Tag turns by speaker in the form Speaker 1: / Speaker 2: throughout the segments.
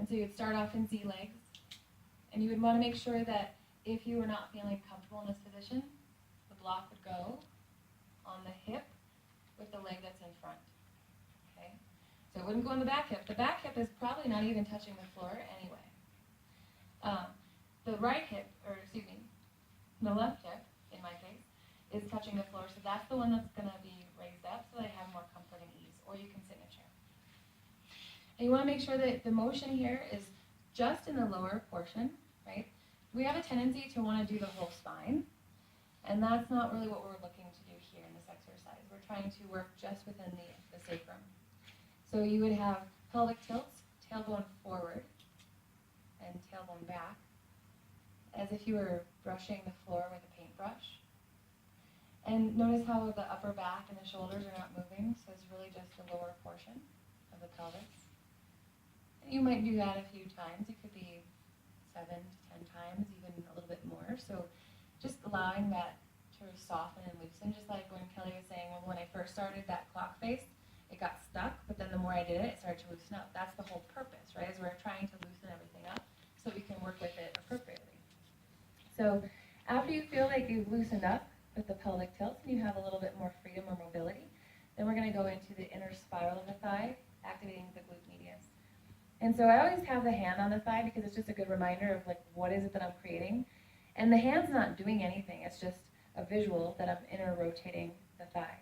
Speaker 1: And so you'd start off in Z legs, and you would want to make sure that if you were not feeling comfortable in this position, the block would go on the hip with the leg that's in front. Okay? So it wouldn't go on the back hip. The back hip is probably not even touching the floor anyway. The right hip, or excuse me, the left hip, in my case, is touching the floor. So that's the one that's going to be raised up so that I have more comfort and ease. Or you can sit in a chair. And you want to make sure that the motion here is just in the lower portion, right? We have a tendency to want to do the whole spine. And that's not really what we're looking to do here in this exercise. We're trying to work just within the sacrum. So you would have pelvic tilts, tailbone forward, and tailbone back, as if you were brushing the floor with a paintbrush. And notice how the upper back and the shoulders are not moving, so it's really just the lower portion of the pelvis. And you might do that a few times. It could be 7 to 10 times, even a little bit more. So just allowing that to soften and loosen, just like when Kelly was saying, when I first started that clock face, it got stuck, but then the more I did it, it started to loosen up. That's the whole purpose, right, is we're trying to loosen everything up so we can work with it appropriately. So after you feel like you've loosened up with the pelvic tilts and you have a little bit more freedom or mobility, then we're going to go into the inner spiral of the thigh, activating the glute medius. And so I always have the hand on the thigh because it's just a good reminder of like what is it that I'm creating. And the hand's not doing anything, it's just a visual that I'm inner rotating the thigh.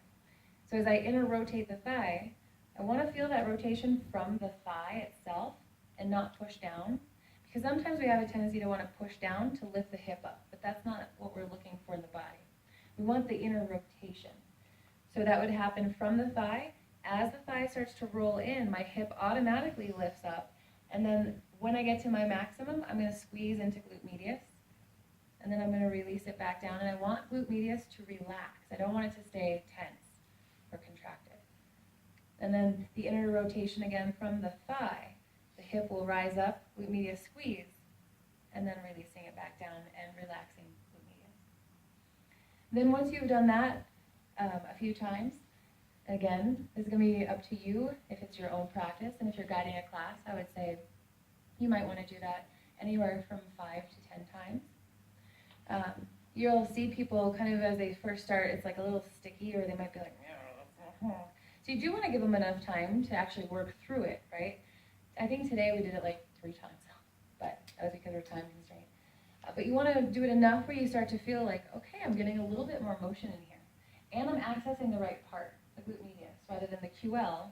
Speaker 1: So as I inner rotate the thigh, I want to feel that rotation from the thigh itself and not push down. Because sometimes we have a tendency to want to push down to lift the hip up, but that's not what we're looking for in the body. We want the inner rotation. So that would happen from the thigh. As the thigh starts to roll in, my hip automatically lifts up. And then when I get to my maximum, I'm going to squeeze into glute medius. And then I'm going to release it back down. And I want glute medius to relax. I don't want it to stay tense or contracted. And then the inner rotation again from the thigh. The hip will rise up, glute medius squeeze, and then releasing it back down and relaxing glute medius. Then once you've done that a few times, again, this is going to be up to you if it's your own practice. And if you're guiding a class, I would say you might want to do that anywhere from 5 to 10 times. You'll see people kind of as they first start, it's like a little sticky, or they might be like, so you do want to give them enough time to actually work through it, right? I think today we did it like 3 times, but that was because of time constraint. But you want to do it enough where you start to feel like, okay, I'm getting a little bit more motion in here. And I'm accessing the right part, the glute medius, rather than the QL,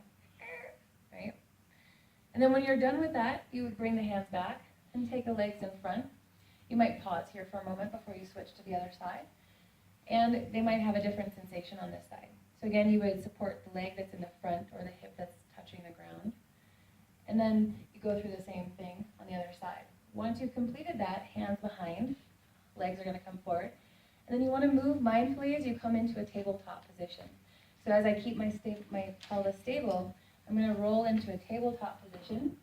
Speaker 1: right? And then when you're done with that, you would bring the hands back and take the legs in front. You might pause here for a moment before you switch to the other side. And they might have a different sensation on this side. So again, you would support the leg that's in the front or the hip that's touching the ground. And then you go through the same thing on the other side. Once you've completed that, hands behind, legs are going to come forward. And then you want to move mindfully as you come into a tabletop position. So as I keep my pelvis stable, I'm going to roll into a tabletop position.